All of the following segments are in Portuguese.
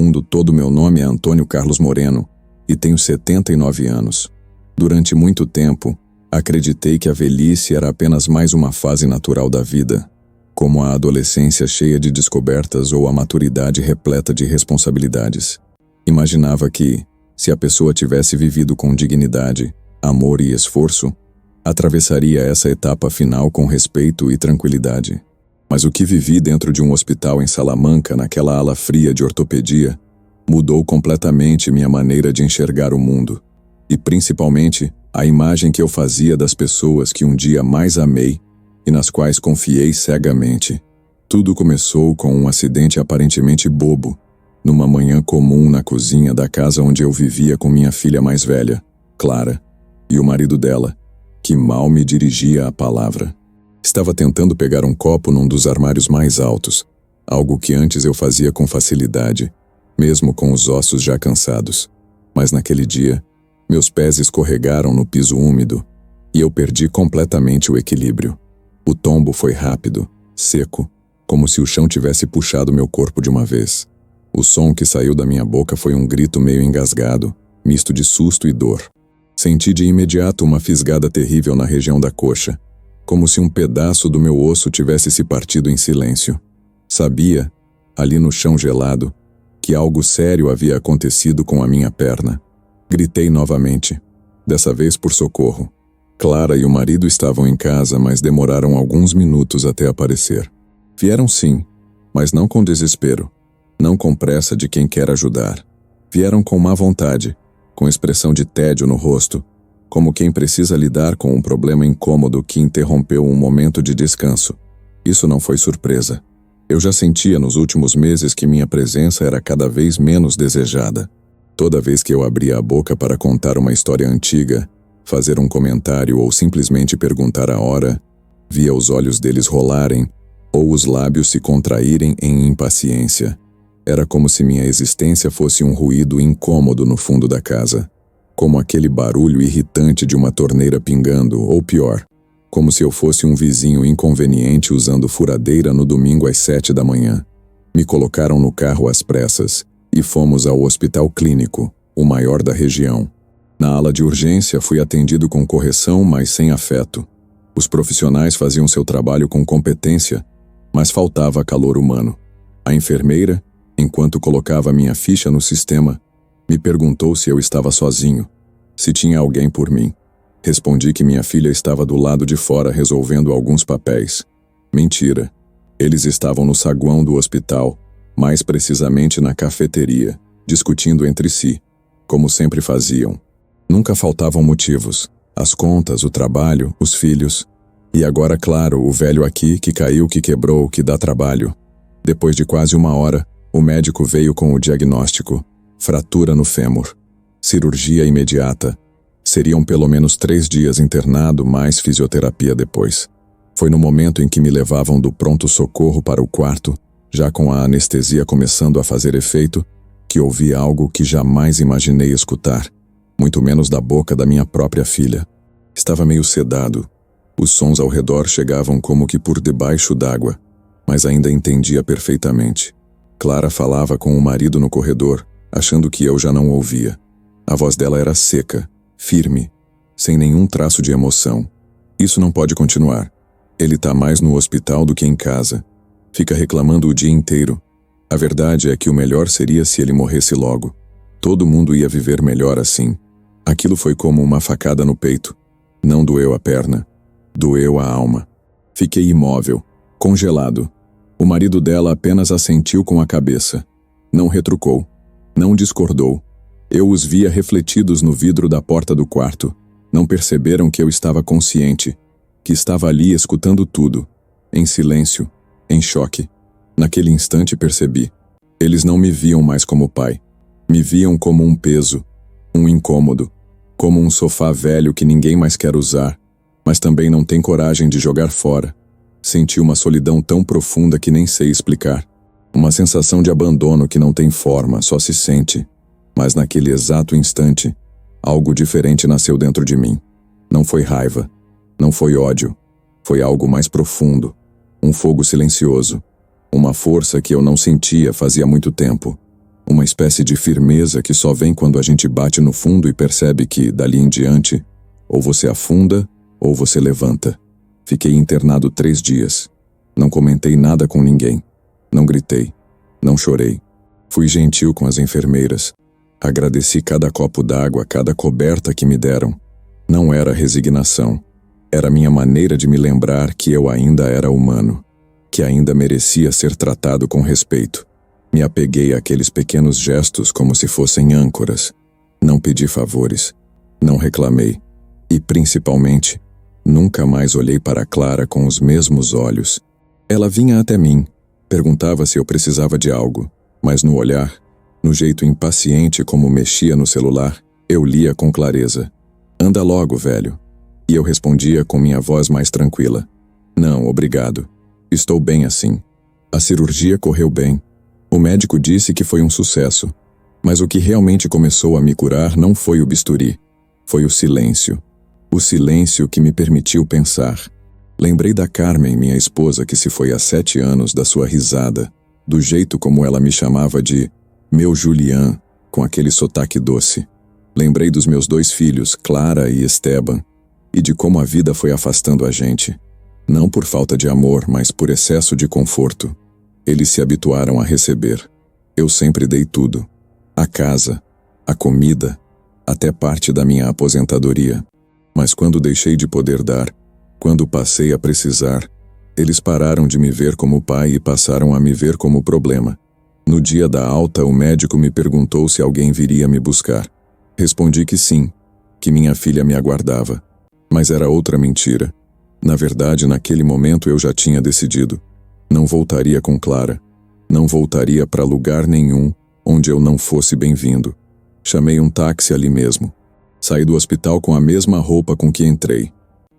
mundo todo. Meu nome é Antônio Carlos Moreno e tenho 79 anos. Durante muito tempo, acreditei que a velhice era apenas mais uma fase natural da vida, como a adolescência cheia de descobertas ou a maturidade repleta de responsabilidades. Imaginava que, se a pessoa tivesse vivido com dignidade, amor e esforço, atravessaria essa etapa final com respeito e tranquilidade. Mas o que vivi dentro de um hospital em Salamanca, naquela ala fria de ortopedia, mudou completamente minha maneira de enxergar o mundo, e principalmente a imagem que eu fazia das pessoas que um dia mais amei e nas quais confiei cegamente. Tudo começou com um acidente aparentemente bobo, numa manhã comum na cozinha da casa onde eu vivia com minha filha mais velha, Clara, e o marido dela, que mal me dirigia a palavra. Estava tentando pegar um copo num dos armários mais altos, algo que antes eu fazia com facilidade, mesmo com os ossos já cansados. Mas naquele dia, meus pés escorregaram no piso úmido e eu perdi completamente o equilíbrio. O tombo foi rápido, seco, como se o chão tivesse puxado meu corpo de uma vez. O som que saiu da minha boca foi um grito meio engasgado, misto de susto e dor. Senti de imediato uma fisgada terrível na região da coxa, como se um pedaço do meu osso tivesse se partido em silêncio. Sabia, ali no chão gelado, que algo sério havia acontecido com a minha perna. Gritei novamente, dessa vez por socorro. Clara e o marido estavam em casa, mas demoraram alguns minutos até aparecer. Vieram sim, mas não com desespero, não com pressa de quem quer ajudar. Vieram com má vontade, com expressão de tédio no rosto, como quem precisa lidar com um problema incômodo que interrompeu um momento de descanso. Isso não foi surpresa. Eu já sentia nos últimos meses que minha presença era cada vez menos desejada. Toda vez que eu abria a boca para contar uma história antiga, fazer um comentário ou simplesmente perguntar a hora, via os olhos deles rolarem ou os lábios se contraírem em impaciência. Era como se minha existência fosse um ruído incômodo no fundo da casa, como aquele barulho irritante de uma torneira pingando, ou pior, como se eu fosse um vizinho inconveniente usando furadeira no domingo às 7 da manhã. Me colocaram no carro às pressas e fomos ao hospital clínico, o maior da região. Na ala de urgência fui atendido com correção, mas sem afeto. Os profissionais faziam seu trabalho com competência, mas faltava calor humano. A enfermeira, enquanto colocava minha ficha no sistema, me perguntou se eu estava sozinho, se tinha alguém por mim. Respondi que minha filha estava do lado de fora resolvendo alguns papéis. Mentira. Eles estavam no saguão do hospital, mais precisamente na cafeteria, discutindo entre si, como sempre faziam. Nunca faltavam motivos: as contas, o trabalho, os filhos. E agora, claro, o velho aqui que caiu, que quebrou, que dá trabalho. Depois de quase 1 hora, o médico veio com o diagnóstico: fratura no fêmur. Cirurgia imediata. Seriam pelo menos 3 dias internado, mais fisioterapia depois. Foi no momento em que me levavam do pronto-socorro para o quarto, já com a anestesia começando a fazer efeito, que ouvi algo que jamais imaginei escutar, muito menos da boca da minha própria filha. Estava meio sedado. Os sons ao redor chegavam como que por debaixo d'água, mas ainda entendia perfeitamente. Clara falava com o marido no corredor, achando que eu já não ouvia. A voz dela era seca, firme, sem nenhum traço de emoção. Isso não pode continuar. Ele tá mais no hospital do que em casa. Fica reclamando o dia inteiro. A verdade é que o melhor seria se ele morresse logo. Todo mundo ia viver melhor assim. Aquilo foi como uma facada no peito. Não doeu a perna. Doeu a alma. Fiquei imóvel, congelado. O marido dela apenas assentiu com a cabeça. Não retrucou. Não discordou. Eu os via refletidos no vidro da porta do quarto. Não perceberam que eu estava consciente, que estava ali escutando tudo, em silêncio, em choque. Naquele instante percebi. Eles não me viam mais como pai. Me viam como um peso, um incômodo, como um sofá velho que ninguém mais quer usar, mas também não tem coragem de jogar fora. Senti uma solidão tão profunda que nem sei explicar. Uma sensação de abandono que não tem forma, só se sente. Mas naquele exato instante, algo diferente nasceu dentro de mim. Não foi raiva, não foi ódio, foi algo mais profundo, um fogo silencioso, uma força que eu não sentia fazia muito tempo. Uma espécie de firmeza que só vem quando a gente bate no fundo e percebe que, dali em diante, ou você afunda ou você levanta. Fiquei internado 3 dias. Não comentei nada com ninguém. Não gritei. Não chorei. Fui gentil com as enfermeiras. Agradeci cada copo d'água, cada coberta que me deram. Não era resignação. Era minha maneira de me lembrar que eu ainda era humano, que ainda merecia ser tratado com respeito. Me apeguei àqueles pequenos gestos como se fossem âncoras. Não pedi favores. Não reclamei. E, principalmente, nunca mais olhei para Clara com os mesmos olhos. Ela vinha até mim, perguntava se eu precisava de algo, mas no olhar, no jeito impaciente como mexia no celular, eu lia com clareza. Anda logo, velho. E eu respondia com minha voz mais tranquila. Não, obrigado. Estou bem assim. A cirurgia correu bem. O médico disse que foi um sucesso. Mas o que realmente começou a me curar não foi o bisturi. Foi o silêncio. O silêncio que me permitiu pensar. Lembrei da Carmen, minha esposa, que se foi há 7 anos, da sua risada, do jeito como ela me chamava de meu Julián, com aquele sotaque doce. Lembrei dos meus 2 filhos, Clara e Esteban, e de como a vida foi afastando a gente. Não por falta de amor, mas por excesso de conforto. Eles se habituaram a receber. Eu sempre dei tudo. A casa, a comida, até parte da minha aposentadoria. Mas quando deixei de poder dar, quando passei a precisar, eles pararam de me ver como pai e passaram a me ver como problema. No dia da alta, o médico me perguntou se alguém viria me buscar. Respondi que sim, que minha filha me aguardava. Mas era outra mentira. Na verdade, naquele momento eu já tinha decidido. Não voltaria com Clara. Não voltaria para lugar nenhum onde eu não fosse bem-vindo. Chamei um táxi ali mesmo. Saí do hospital com a mesma roupa com que entrei.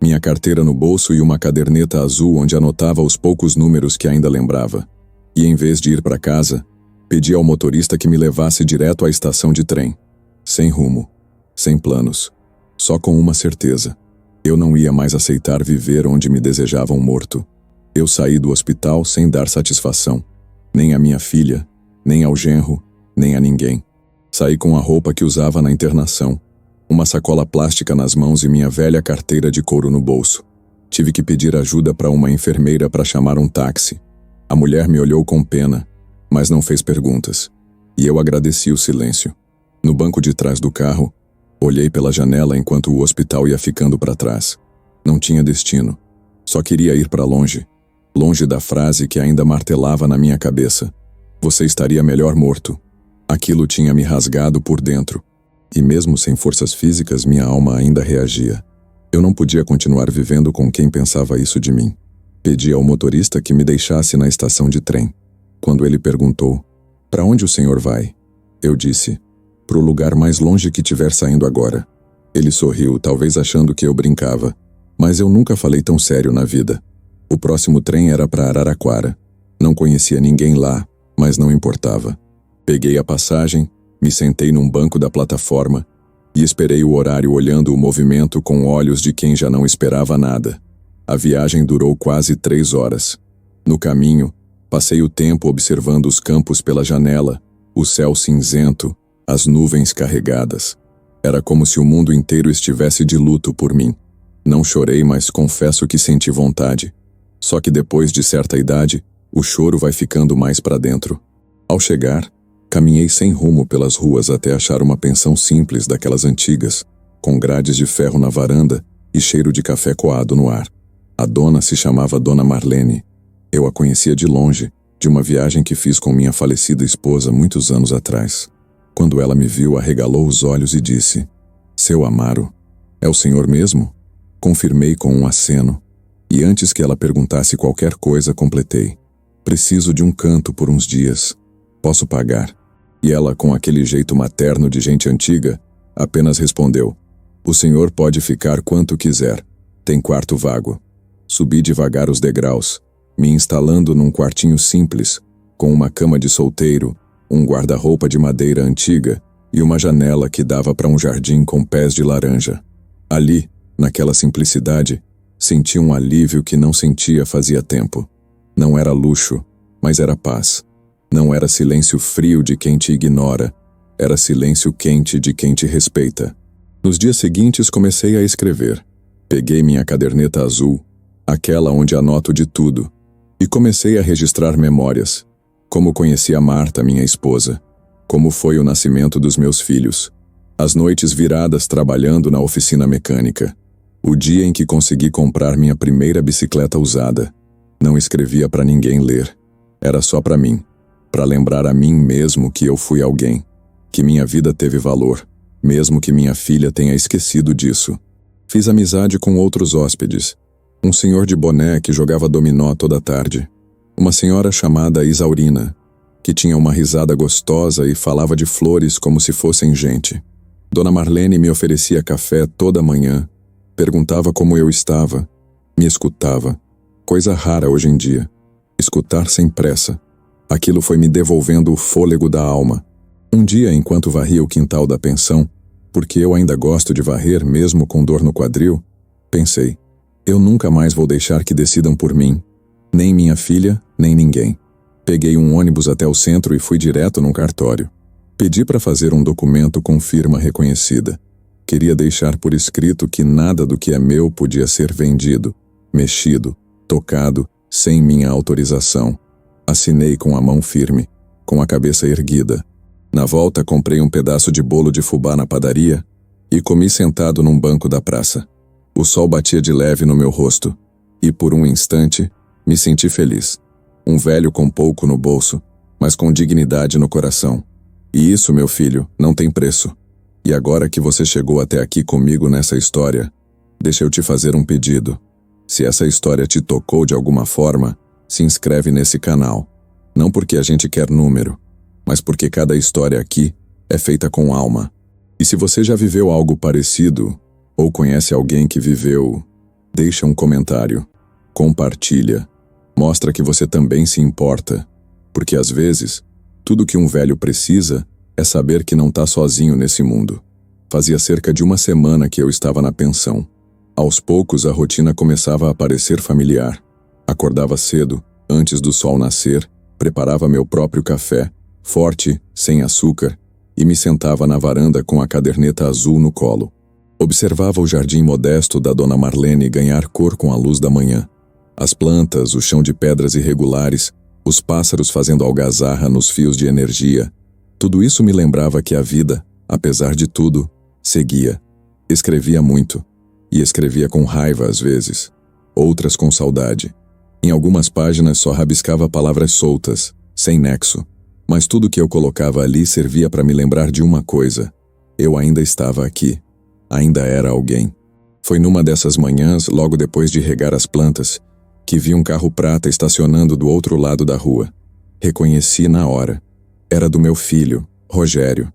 Minha carteira no bolso e uma caderneta azul onde anotava os poucos números que ainda lembrava. E em vez de ir para casa, pedi ao motorista que me levasse direto à estação de trem. Sem rumo, sem planos, só com uma certeza. Eu não ia mais aceitar viver onde me desejavam morto. Eu saí do hospital sem dar satisfação. Nem à minha filha, nem ao genro, nem a ninguém. Saí com a roupa que usava na internação. Uma sacola plástica nas mãos e minha velha carteira de couro no bolso. Tive que pedir ajuda para uma enfermeira para chamar um táxi. A mulher me olhou com pena, mas não fez perguntas. E eu agradeci o silêncio. No banco de trás do carro, olhei pela janela enquanto o hospital ia ficando para trás. Não tinha destino. Só queria ir para longe. Longe da frase que ainda martelava na minha cabeça. Você estaria melhor morto. Aquilo tinha me rasgado por dentro. E mesmo sem forças físicas, minha alma ainda reagia. Eu não podia continuar vivendo com quem pensava isso de mim. Pedi ao motorista que me deixasse na estação de trem. Quando ele perguntou, "Para onde o senhor vai?" Eu disse, "Pro lugar mais longe que tiver saindo agora." Ele sorriu, talvez achando que eu brincava, mas eu nunca falei tão sério na vida. O próximo trem era para Araraquara. Não conhecia ninguém lá, mas não importava. Peguei a passagem, me sentei num banco da plataforma e esperei o horário olhando o movimento com olhos de quem já não esperava nada. A viagem durou quase 3 horas. No caminho, passei o tempo observando os campos pela janela, o céu cinzento, as nuvens carregadas. Era como se o mundo inteiro estivesse de luto por mim. Não chorei, mas confesso que senti vontade. Só que depois de certa idade, o choro vai ficando mais para dentro. Ao chegar, caminhei sem rumo pelas ruas até achar uma pensão simples daquelas antigas, com grades de ferro na varanda e cheiro de café coado no ar. A dona se chamava Dona Marlene. Eu a conhecia de longe, de uma viagem que fiz com minha falecida esposa muitos anos atrás. Quando ela me viu, arregalou os olhos e disse, "Seu Amaro, é o senhor mesmo?" Confirmei com um aceno, e antes que ela perguntasse qualquer coisa, completei, "Preciso de um canto por uns dias. Posso pagar?" E ela, com aquele jeito materno de gente antiga, apenas respondeu, "O senhor pode ficar quanto quiser. Tem quarto vago." Subi devagar os degraus, me instalando num quartinho simples, com uma cama de solteiro, um guarda-roupa de madeira antiga e uma janela que dava para um jardim com pés de laranja. Ali, naquela simplicidade, senti um alívio que não sentia fazia tempo. Não era luxo, mas era paz. Não era silêncio frio de quem te ignora, era silêncio quente de quem te respeita. Nos dias seguintes comecei a escrever. Peguei minha caderneta azul, aquela onde anoto de tudo, e comecei a registrar memórias. Como conheci a Marta, minha esposa. Como foi o nascimento dos meus filhos. As noites viradas trabalhando na oficina mecânica. O dia em que consegui comprar minha primeira bicicleta usada. Não escrevia para ninguém ler. Era só para mim. Para lembrar a mim mesmo que eu fui alguém. Que minha vida teve valor, mesmo que minha filha tenha esquecido disso. Fiz amizade com outros hóspedes. Um senhor de boné que jogava dominó toda tarde. Uma senhora chamada Isaurina, que tinha uma risada gostosa e falava de flores como se fossem gente. Dona Marlene me oferecia café toda manhã, perguntava como eu estava, me escutava. Coisa rara hoje em dia. Escutar sem pressa. Aquilo foi me devolvendo o fôlego da alma. Um dia, enquanto varria o quintal da pensão, porque eu ainda gosto de varrer mesmo com dor no quadril, pensei, eu nunca mais vou deixar que decidam por mim, nem minha filha, nem ninguém. Peguei um ônibus até o centro e fui direto num cartório. Pedi para fazer um documento com firma reconhecida. Queria deixar por escrito que nada do que é meu podia ser vendido, mexido, tocado, sem minha autorização. Assinei com a mão firme, com a cabeça erguida. Na volta, comprei um pedaço de bolo de fubá na padaria e comi sentado num banco da praça. O sol batia de leve no meu rosto e, por um instante, me senti feliz. Um velho com pouco no bolso, mas com dignidade no coração. E isso, meu filho, não tem preço. E agora que você chegou até aqui comigo nessa história, deixa eu te fazer um pedido. Se essa história te tocou de alguma forma, se inscreve nesse canal. Não porque a gente quer número, mas porque cada história aqui é feita com alma. E se você já viveu algo parecido, ou conhece alguém que viveu, deixa um comentário, compartilha, mostra que você também se importa, porque às vezes, tudo que um velho precisa é saber que não está sozinho nesse mundo. Fazia cerca de uma semana que eu estava na pensão. Aos poucos a rotina começava a parecer familiar. Acordava cedo, antes do sol nascer, preparava meu próprio café, forte, sem açúcar, e me sentava na varanda com a caderneta azul no colo. Observava o jardim modesto da Dona Marlene ganhar cor com a luz da manhã. As plantas, o chão de pedras irregulares, os pássaros fazendo algazarra nos fios de energia. Tudo isso me lembrava que a vida, apesar de tudo, seguia. Escrevia muito. E escrevia com raiva às vezes. Outras com saudade. Em algumas páginas só rabiscava palavras soltas, sem nexo. Mas tudo que eu colocava ali servia para me lembrar de uma coisa. Eu ainda estava aqui. Ainda era alguém. Foi numa dessas manhãs, logo depois de regar as plantas, que vi um carro prata estacionando do outro lado da rua. Reconheci na hora. Era do meu filho, Rogério.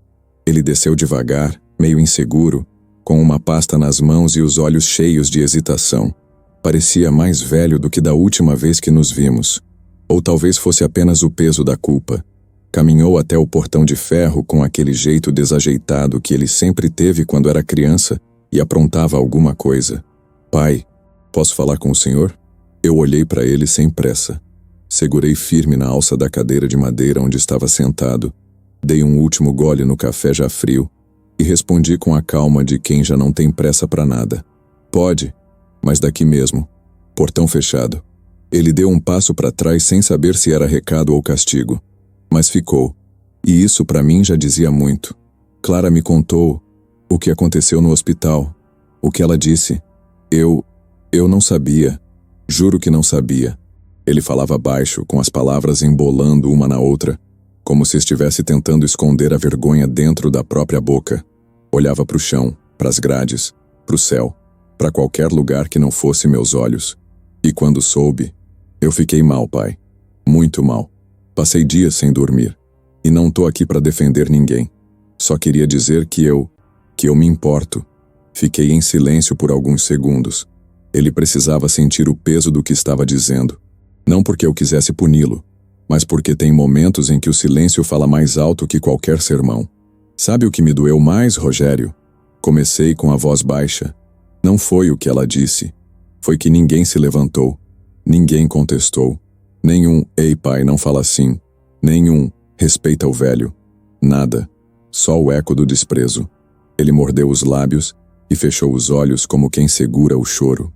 Ele desceu devagar, meio inseguro, com uma pasta nas mãos e os olhos cheios de hesitação. Parecia mais velho do que da última vez que nos vimos. Ou talvez fosse apenas o peso da culpa. Caminhou até o portão de ferro com aquele jeito desajeitado que ele sempre teve quando era criança e aprontava alguma coisa. Pai, posso falar com o senhor? Eu olhei para ele sem pressa. Segurei firme na alça da cadeira de madeira onde estava sentado. Dei um último gole no café já frio e respondi com a calma de quem já não tem pressa para nada. Pode, mas daqui mesmo. Portão fechado. Ele deu um passo para trás sem saber se era recado ou castigo. Mas ficou. E isso para mim já dizia muito. Clara me contou o que aconteceu no hospital. O que ela disse. Eu não sabia. Juro que não sabia. Ele falava baixo, com as palavras embolando uma na outra, como se estivesse tentando esconder a vergonha dentro da própria boca. Olhava para o chão, para as grades, para o céu, para qualquer lugar que não fosse meus olhos. E quando soube, eu fiquei mal, pai. Muito mal. Passei dias sem dormir. E não tô aqui para defender ninguém. Só queria dizer que eu me importo. Fiquei em silêncio por alguns segundos. Ele precisava sentir o peso do que estava dizendo. Não porque eu quisesse puni-lo, mas porque tem momentos em que o silêncio fala mais alto que qualquer sermão. Sabe o que me doeu mais, Rogério? Comecei com a voz baixa. Não foi o que ela disse. Foi que ninguém se levantou. Ninguém contestou. Nenhum "Ei, pai, não fala assim", Nenhum. Respeita o velho. Nada. Só o eco do desprezo. Ele mordeu os lábios e fechou os olhos como quem segura o choro.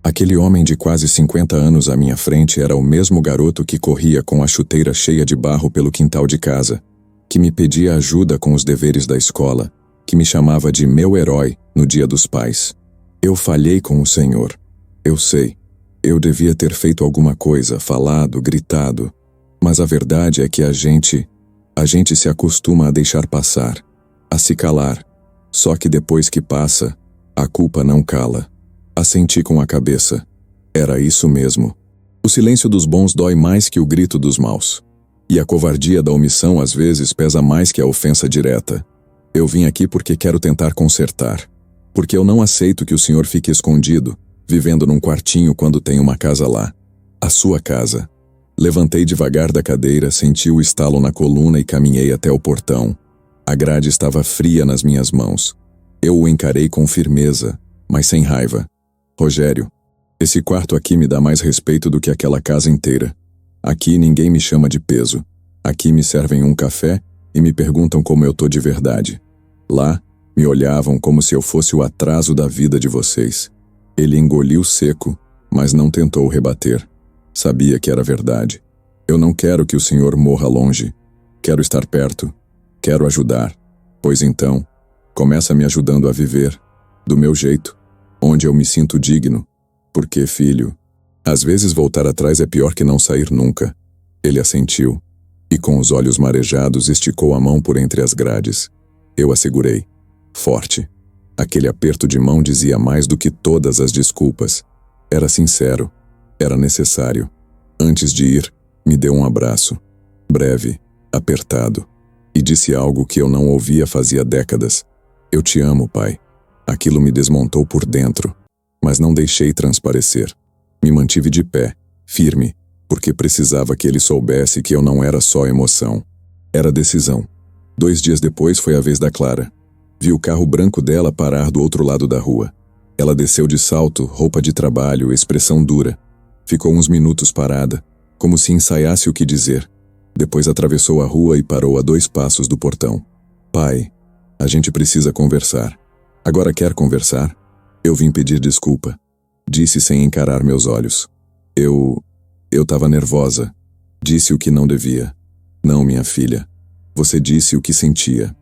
Aquele homem de quase 50 anos à minha frente era o mesmo garoto que corria com a chuteira cheia de barro pelo quintal de casa, que me pedia ajuda com os deveres da escola, que me chamava de meu herói no Dia dos Pais. Eu falhei com o Senhor. Eu sei. Eu devia ter feito alguma coisa, falado, gritado. Mas a verdade é que a gente se acostuma a deixar passar, a se calar. Só que depois que passa, a culpa não cala. Assenti com a cabeça. Era isso mesmo. O silêncio dos bons dói mais que o grito dos maus. E a covardia da omissão às vezes pesa mais que a ofensa direta. Eu vim aqui porque quero tentar consertar. Porque eu não aceito que o senhor fique escondido, vivendo num quartinho quando tem uma casa lá. A sua casa. Levantei devagar da cadeira, senti o estalo na coluna e caminhei até o portão. A grade estava fria nas minhas mãos. Eu o encarei com firmeza, mas sem raiva. Rogério, esse quarto aqui me dá mais respeito do que aquela casa inteira. Aqui ninguém me chama de peso. Aqui me servem um café e me perguntam como eu tô de verdade. Lá, me olhavam como se eu fosse o atraso da vida de vocês. Ele engoliu seco, mas não tentou rebater. Sabia que era verdade. Eu não quero que o senhor morra longe. Quero estar perto. Quero ajudar. Pois então, começa me ajudando a viver, do meu jeito, onde eu me sinto digno. Porque, filho, às vezes voltar atrás é pior que não sair nunca. Ele assentiu, e com os olhos marejados esticou a mão por entre as grades. Eu a segurei. Forte. Aquele aperto de mão dizia mais do que todas as desculpas. Era sincero. Era necessário. Antes de ir, me deu um abraço. Breve, apertado. E disse algo que eu não ouvia fazia décadas. Eu te amo, pai. Aquilo me desmontou por dentro. Mas não deixei transparecer. Me mantive de pé, firme, porque precisava que ele soubesse que eu não era só emoção. Era decisão. 2 dias depois foi a vez da Clara. Vi o carro branco dela parar do outro lado da rua. Ela desceu de salto, roupa de trabalho, expressão dura. Ficou uns minutos parada, como se ensaiasse o que dizer. Depois atravessou a rua e parou a 2 passos do portão. Pai, a gente precisa conversar. Agora quer conversar? Eu vim pedir desculpa. Disse sem encarar meus olhos. Eu tava nervosa. Disse o que não devia. Não, minha filha. Você disse o que sentia.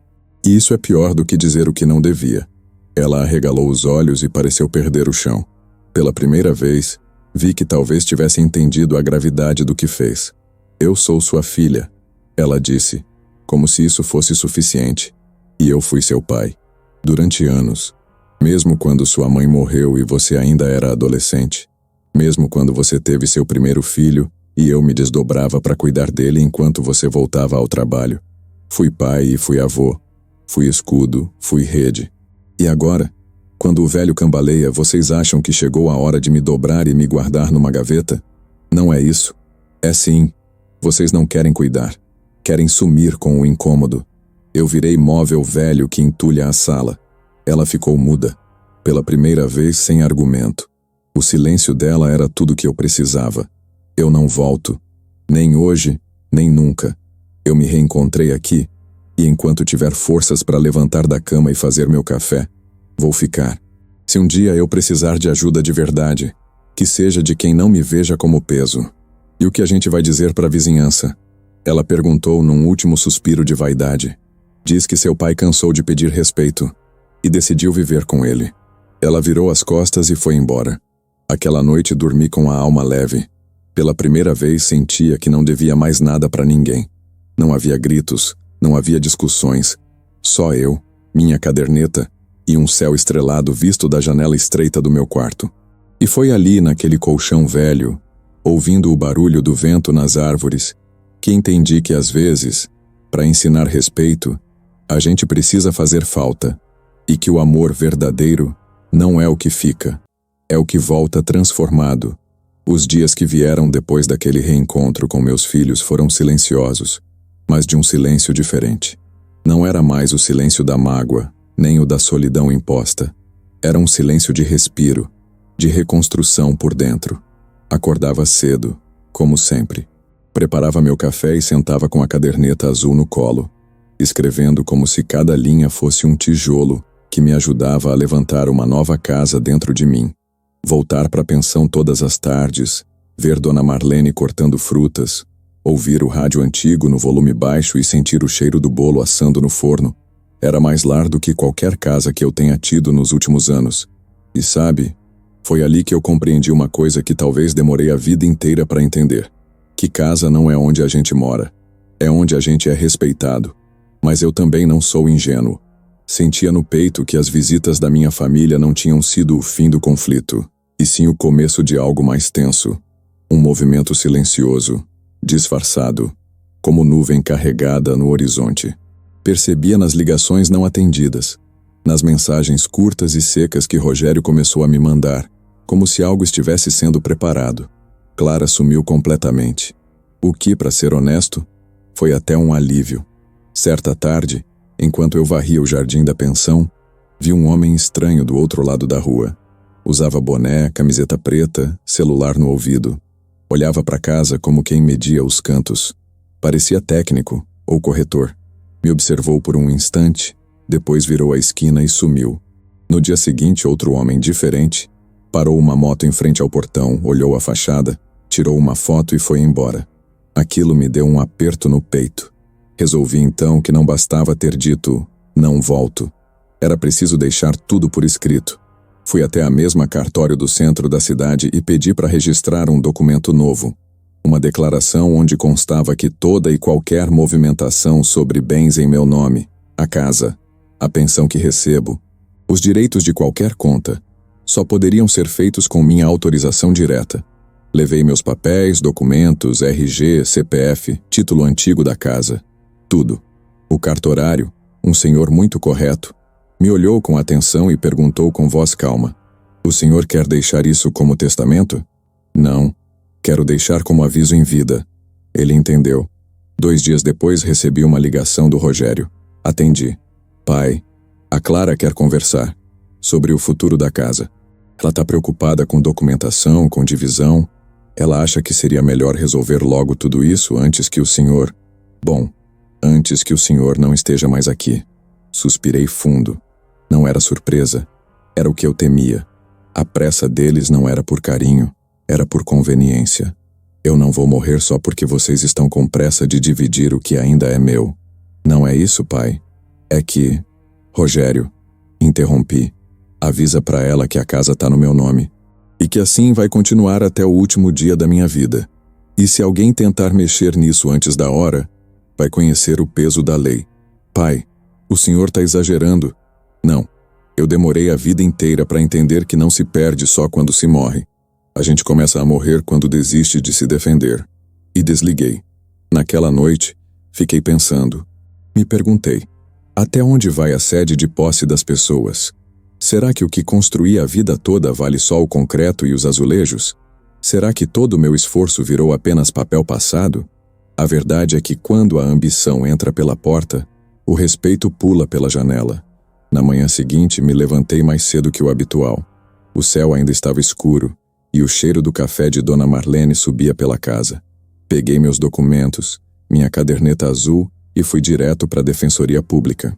E isso é pior do que dizer o que não devia. Ela arregalou os olhos e pareceu perder o chão. Pela primeira vez, vi que talvez tivesse entendido a gravidade do que fez. Eu sou sua filha, ela disse, como se isso fosse suficiente. E eu fui seu pai. Durante anos. Mesmo quando sua mãe morreu e você ainda era adolescente. Mesmo quando você teve seu primeiro filho e eu me desdobrava para cuidar dele enquanto você voltava ao trabalho. Fui pai e fui avô. Fui escudo, fui rede. E agora, quando o velho cambaleia, vocês acham que chegou a hora de me dobrar e me guardar numa gaveta? Não é isso. É sim. Vocês não querem cuidar. Querem sumir com o incômodo. Eu virei móvel velho que entulha a sala. Ela ficou muda. Pela primeira vez sem argumento. O silêncio dela era tudo que eu precisava. Eu não volto. Nem hoje, nem nunca. Eu me reencontrei aqui. E enquanto tiver forças para levantar da cama e fazer meu café, vou ficar. Se um dia eu precisar de ajuda de verdade, que seja de quem não me veja como peso. E o que a gente vai dizer para a vizinhança? Ela perguntou num último suspiro de vaidade. Diz que seu pai cansou de pedir respeito e decidiu viver com ele. Ela virou as costas e foi embora. Aquela noite dormi com a alma leve. Pela primeira vez sentia que não devia mais nada para ninguém. Não havia gritos, não havia discussões. Só eu, minha caderneta e um céu estrelado visto da janela estreita do meu quarto. E foi ali, naquele colchão velho, ouvindo o barulho do vento nas árvores, que entendi que às vezes, para ensinar respeito, a gente precisa fazer falta, e que o amor verdadeiro não é o que fica, é o que volta transformado. Os dias que vieram depois daquele reencontro com meus filhos foram silenciosos, mas de um silêncio diferente. Não era mais o silêncio da mágoa, nem o da solidão imposta. Era um silêncio de respiro, de reconstrução por dentro. Acordava cedo, como sempre. Preparava meu café e sentava com a caderneta azul no colo, escrevendo como se cada linha fosse um tijolo que me ajudava a levantar uma nova casa dentro de mim. Voltar para a pensão todas as tardes, ver Dona Marlene cortando frutas, ouvir o rádio antigo no volume baixo e sentir o cheiro do bolo assando no forno, era mais lar do que qualquer casa que eu tenha tido nos últimos anos. E sabe, foi ali que eu compreendi uma coisa que talvez demorei a vida inteira para entender. Que casa não é onde a gente mora, é onde a gente é respeitado. Mas eu também não sou ingênuo. Sentia no peito que as visitas da minha família não tinham sido o fim do conflito, e sim o começo de algo mais tenso. Um movimento silencioso, disfarçado, como nuvem carregada no horizonte. Percebia nas ligações não atendidas, nas mensagens curtas e secas que Rogério começou a me mandar, como se algo estivesse sendo preparado. Clara sumiu completamente. O que, para ser honesto, foi até um alívio. Certa tarde, enquanto eu varria o jardim da pensão, vi um homem estranho do outro lado da rua. Usava boné, camiseta preta, celular no ouvido. Olhava para casa como quem media os cantos. Parecia técnico ou corretor. Me observou por um instante, depois virou a esquina e sumiu. No dia seguinte, outro homem diferente parou uma moto em frente ao portão, olhou a fachada, tirou uma foto e foi embora. Aquilo me deu um aperto no peito. Resolvi então que não bastava ter dito, não volto. Era preciso deixar tudo por escrito. Fui até a mesma cartório do centro da cidade e pedi para registrar um documento novo. Uma declaração onde constava que toda e qualquer movimentação sobre bens em meu nome, a casa, a pensão que recebo, os direitos de qualquer conta, só poderiam ser feitos com minha autorização direta. Levei meus papéis, documentos, RG, CPF, título antigo da casa. Tudo. O cartorário, um senhor muito correto, me olhou com atenção e perguntou com voz calma: "O senhor quer deixar isso como testamento?" "Não. Quero deixar como aviso em vida." Ele entendeu. 2 dias depois recebi uma ligação do Rogério. Atendi. "Pai, a Clara quer conversar sobre o futuro da casa. Ela está preocupada com documentação, com divisão. Ela acha que seria melhor resolver logo tudo isso antes que o senhor... Bom, antes que o senhor não esteja mais aqui." Suspirei fundo. Não era surpresa. Era o que eu temia. A pressa deles não era por carinho, era por conveniência. Eu não vou morrer só porque vocês estão com pressa de dividir o que ainda é meu. Não é isso, pai. É que... Rogério, interrompi. Avisa pra ela que a casa tá no meu nome. E que assim vai continuar até o último dia da minha vida. E se alguém tentar mexer nisso antes da hora, vai conhecer o peso da lei. Pai, o senhor tá exagerando. Não, eu demorei a vida inteira para entender que não se perde só quando se morre. A gente começa a morrer quando desiste de se defender. E desliguei. Naquela noite, fiquei pensando. Me perguntei, até onde vai a sede de posse das pessoas? Será que o que construí a vida toda vale só o concreto e os azulejos? Será que todo o meu esforço virou apenas papel passado? A verdade é que quando a ambição entra pela porta, o respeito pula pela janela. Na manhã seguinte, me levantei mais cedo que o habitual. O céu ainda estava escuro, e o cheiro do café de Dona Marlene subia pela casa. Peguei meus documentos, minha caderneta azul e fui direto para a Defensoria Pública.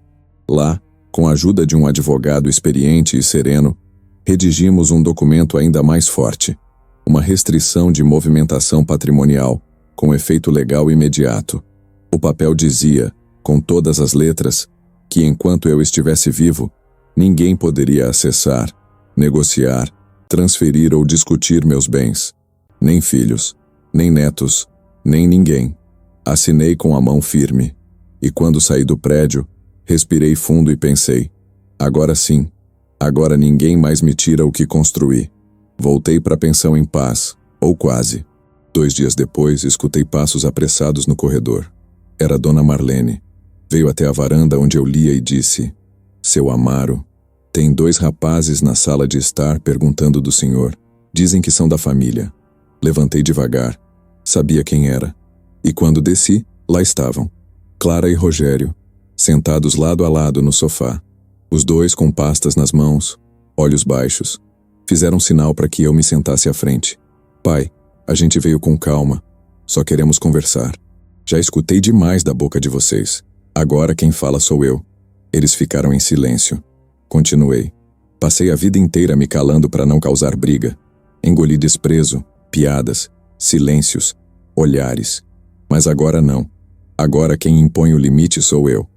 Lá, com a ajuda de um advogado experiente e sereno, redigimos um documento ainda mais forte. Uma restrição de movimentação patrimonial, com efeito legal imediato. O papel dizia, com todas as letras, que enquanto eu estivesse vivo, ninguém poderia acessar, negociar, transferir ou discutir meus bens. Nem filhos, nem netos, nem ninguém. Assinei com a mão firme. E quando saí do prédio, respirei fundo e pensei, agora sim, agora ninguém mais me tira o que construí. Voltei para a pensão em paz, ou quase. 2 dias depois, escutei passos apressados no corredor. Era Dona Marlene. Veio até a varanda onde eu lia e disse, "Seu Amaro, tem 2 rapazes na sala de estar perguntando do senhor. Dizem que são da família." Levantei devagar. Sabia quem era. E quando desci, lá estavam. Clara e Rogério, sentados lado a lado no sofá. Os 2 com pastas nas mãos, olhos baixos. Fizeram sinal para que eu me sentasse à frente. "Pai, a gente veio com calma. Só queremos conversar. Já escutei demais da boca de vocês. Agora quem fala sou eu. Eles ficaram em silêncio. Continuei. Passei a vida inteira me calando para não causar briga. Engoli desprezo, piadas, silêncios, olhares. Mas agora não. Agora quem impõe o limite sou eu.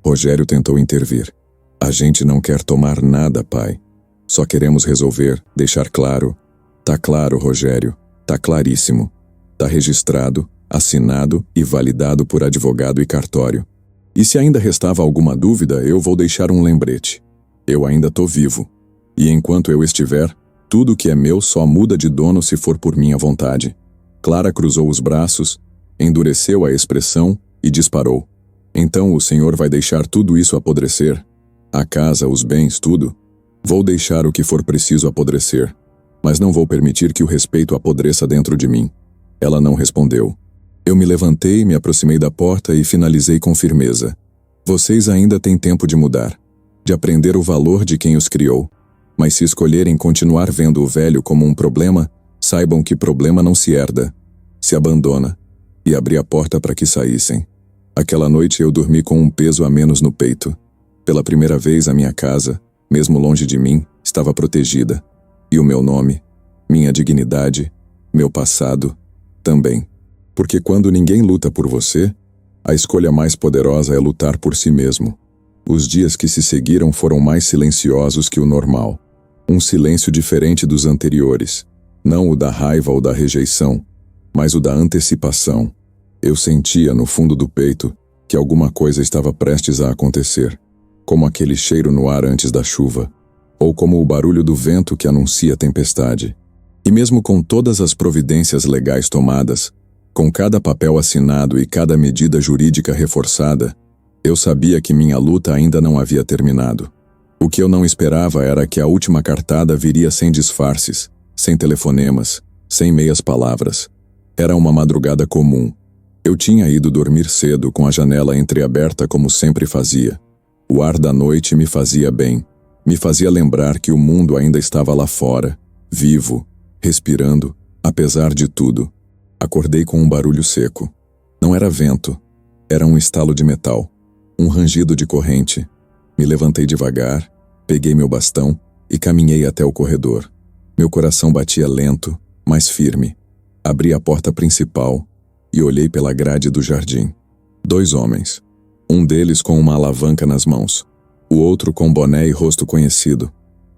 Rogério tentou intervir. A gente não quer tomar nada, pai. Só queremos resolver, deixar claro. Tá claro, Rogério. Tá claríssimo. Tá registrado, assinado e validado por advogado e cartório. E se ainda restava alguma dúvida, eu vou deixar um lembrete. Eu ainda tô vivo. E enquanto eu estiver, tudo que é meu só muda de dono se for por minha vontade. Clara cruzou os braços, endureceu a expressão e disparou. Então o senhor vai deixar tudo isso apodrecer? A casa, os bens, tudo? Vou deixar o que for preciso apodrecer. Mas não vou permitir que o respeito apodreça dentro de mim. Ela não respondeu. Eu me levantei, me aproximei da porta e finalizei com firmeza. Vocês ainda têm tempo de mudar, de aprender o valor de quem os criou. Mas se escolherem continuar vendo o velho como um problema, saibam que problema não se herda, se abandona. E abri a porta para que saíssem. Aquela noite eu dormi com um peso a menos no peito. Pela primeira vez a minha casa, mesmo longe de mim, estava protegida. E o meu nome, minha dignidade, meu passado, também. Porque quando ninguém luta por você, a escolha mais poderosa é lutar por si mesmo. Os dias que se seguiram foram mais silenciosos que o normal. Um silêncio diferente dos anteriores. Não o da raiva ou da rejeição, mas o da antecipação. Eu sentia, no fundo do peito, que alguma coisa estava prestes a acontecer. Como aquele cheiro no ar antes da chuva. Ou como o barulho do vento que anuncia tempestade. E mesmo com todas as providências legais tomadas, com cada papel assinado e cada medida jurídica reforçada, eu sabia que minha luta ainda não havia terminado. O que eu não esperava era que a última cartada viria sem disfarces, sem telefonemas, sem meias palavras. Era uma madrugada comum. Eu tinha ido dormir cedo com a janela entreaberta como sempre fazia. O ar da noite me fazia bem. Me fazia lembrar que o mundo ainda estava lá fora, vivo, respirando, apesar de tudo. Acordei com um barulho seco. Não era vento. Era um estalo de metal. Um rangido de corrente. Me levantei devagar, peguei meu bastão e caminhei até o corredor. Meu coração batia lento, mas firme. Abri a porta principal e olhei pela grade do jardim. 2 homens. Um deles com uma alavanca nas mãos. O outro com boné e rosto conhecido.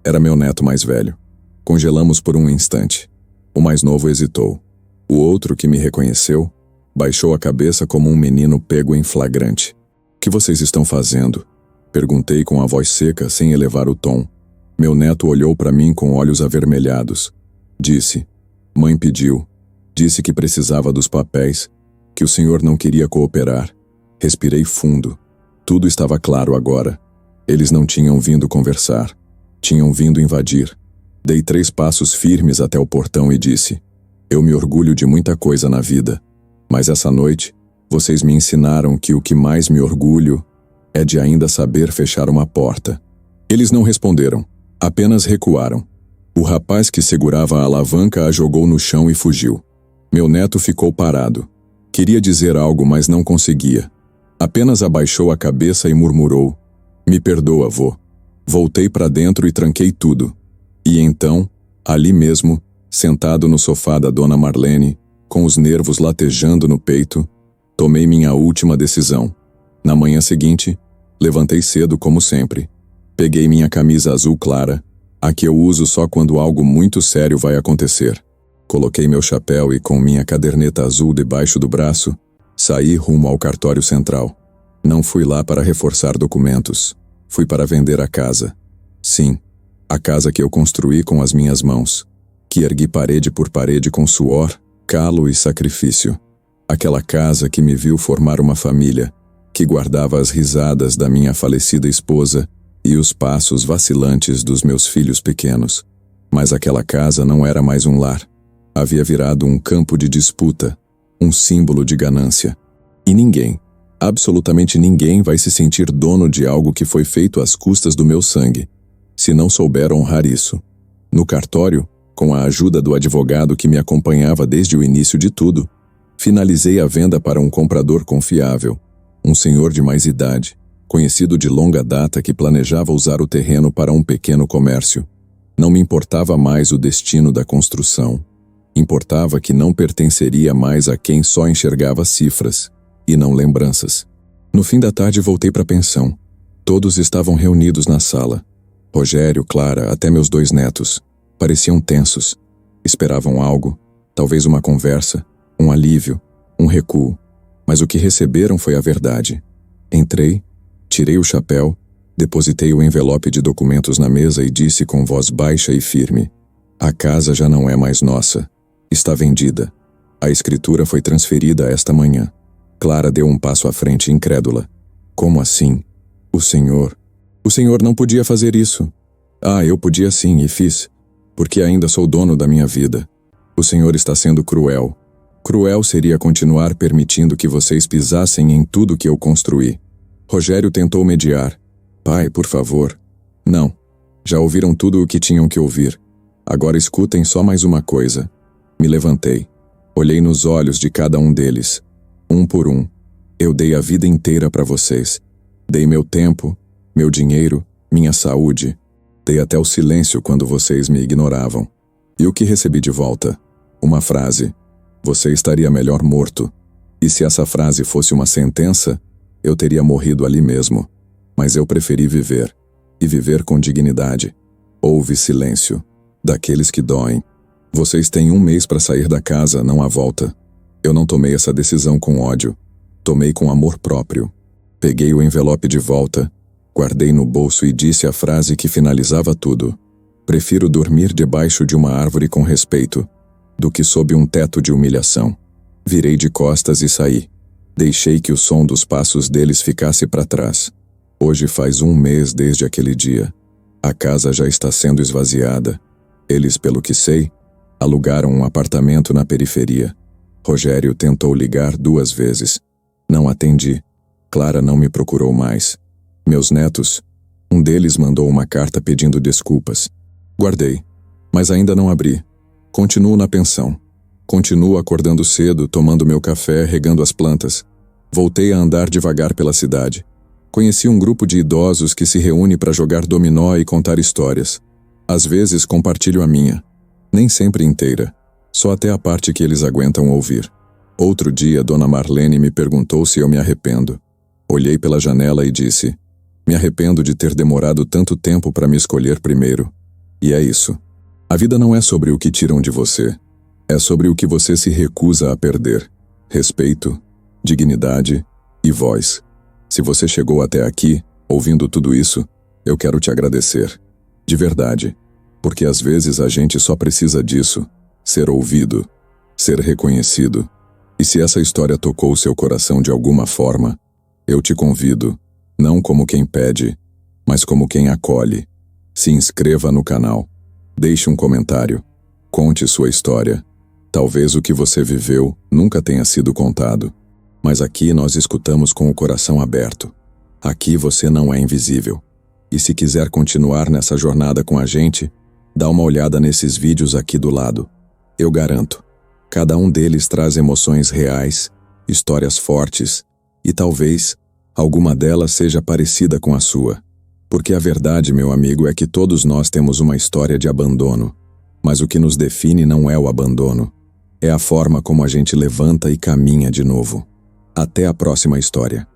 Era meu neto mais velho. Congelamos por um instante. O mais novo hesitou. O outro, que me reconheceu, baixou a cabeça como um menino pego em flagrante. O que vocês estão fazendo? Perguntei com a voz seca, sem elevar o tom. Meu neto olhou para mim com olhos avermelhados. Disse: Mãe pediu. Disse que precisava dos papéis, que o senhor não queria cooperar. Respirei fundo. Tudo estava claro agora. Eles não tinham vindo conversar. Tinham vindo invadir. Dei 3 passos firmes até o portão e disse: Eu me orgulho de muita coisa na vida, mas essa noite, vocês me ensinaram que o que mais me orgulho é de ainda saber fechar uma porta. Eles não responderam, apenas recuaram. O rapaz que segurava a alavanca a jogou no chão e fugiu. Meu neto ficou parado. Queria dizer algo, mas não conseguia. Apenas abaixou a cabeça e murmurou: Me perdoa, vô. Voltei para dentro e tranquei tudo. E então, ali mesmo, sentado no sofá da dona Marlene, com os nervos latejando no peito, tomei minha última decisão. Na manhã seguinte, levantei cedo como sempre. Peguei minha camisa azul clara, a que eu uso só quando algo muito sério vai acontecer. Coloquei meu chapéu e, com minha caderneta azul debaixo do braço, saí rumo ao cartório central. Não fui lá para reforçar documentos. Fui para vender a casa. Sim, a casa que eu construí com as minhas mãos, que ergui parede por parede com suor, calo e sacrifício. Aquela casa que me viu formar uma família, que guardava as risadas da minha falecida esposa e os passos vacilantes dos meus filhos pequenos. Mas aquela casa não era mais um lar. Havia virado um campo de disputa, um símbolo de ganância. E ninguém, absolutamente ninguém, vai se sentir dono de algo que foi feito às custas do meu sangue, se não souber honrar isso. No cartório, com a ajuda do advogado que me acompanhava desde o início de tudo, Finalizei a venda para um comprador confiável, um senhor de mais idade, conhecido de longa data que planejava usar o terreno para um pequeno comércio. Não me importava mais o destino da construção. Importava que não pertenceria mais a quem só enxergava cifras, e não lembranças. No fim da tarde voltei para a pensão. Todos estavam reunidos na sala. Rogério, Clara, até meus 2 netos. Pareciam tensos. Esperavam algo, talvez uma conversa, um alívio, um recuo. Mas o que receberam foi a verdade. Entrei, tirei o chapéu, depositei o envelope de documentos na mesa e disse com voz baixa e firme: a casa já não é mais nossa. Está vendida. A escritura foi transferida esta manhã. Clara deu um passo à frente, incrédula. Como assim? O senhor não podia fazer isso. Ah, eu podia sim, e fiz. Porque ainda sou dono da minha vida. O senhor está sendo cruel. Cruel seria continuar permitindo que vocês pisassem em tudo que eu construí. Rogério tentou mediar. Pai, por favor. Não. Já ouviram tudo o que tinham que ouvir. Agora escutem só mais uma coisa. Me levantei. Olhei nos olhos de cada um deles. Um por um. Eu dei a vida inteira para vocês. Dei meu tempo, meu dinheiro, minha saúde. Dei até o silêncio quando vocês me ignoravam. E o que recebi de volta? Uma frase. Você estaria melhor morto. E se essa frase fosse uma sentença, eu teria morrido ali mesmo. Mas eu preferi viver. E viver com dignidade. Houve silêncio. Daqueles que doem. Vocês têm 1 mês para sair da casa, não há volta. Eu não tomei essa decisão com ódio. Tomei com amor próprio. Peguei o envelope de volta, guardei no bolso e disse a frase que finalizava tudo. Prefiro dormir debaixo de uma árvore com respeito, do que sob um teto de humilhação. Virei de costas e saí. Deixei que o som dos passos deles ficasse para trás. Hoje faz 1 mês desde aquele dia. A casa já está sendo esvaziada. Eles, pelo que sei, alugaram um apartamento na periferia. Rogério tentou ligar 2 vezes. Não atendi. Clara não me procurou mais. Meus netos, um deles mandou uma carta pedindo desculpas. Guardei, mas ainda não abri. Continuo na pensão. Continuo acordando cedo, tomando meu café, regando as plantas. Voltei a andar devagar pela cidade. Conheci um grupo de idosos que se reúne para jogar dominó e contar histórias. Às vezes compartilho a minha. Nem sempre inteira. Só até a parte que eles aguentam ouvir. Outro dia, Dona Marlene me perguntou se eu me arrependo. Olhei pela janela e disse: me arrependo de ter demorado tanto tempo para me escolher primeiro. E é isso. A vida não é sobre o que tiram de você. É sobre o que você se recusa a perder. Respeito, dignidade e voz. Se você chegou até aqui, ouvindo tudo isso, eu quero te agradecer. De verdade. Porque às vezes a gente só precisa disso. Ser ouvido. Ser reconhecido. E se essa história tocou seu coração de alguma forma, eu te convido, não como quem pede, mas como quem acolhe. Se inscreva no canal. Deixe um comentário. Conte sua história. Talvez o que você viveu nunca tenha sido contado. Mas aqui nós escutamos com o coração aberto. Aqui você não é invisível. E se quiser continuar nessa jornada com a gente, dá uma olhada nesses vídeos aqui do lado. Eu garanto. Cada um deles traz emoções reais, histórias fortes, e talvez alguma delas seja parecida com a sua. Porque a verdade, meu amigo, é que todos nós temos uma história de abandono. Mas o que nos define não é o abandono. É a forma como a gente levanta e caminha de novo. Até a próxima história.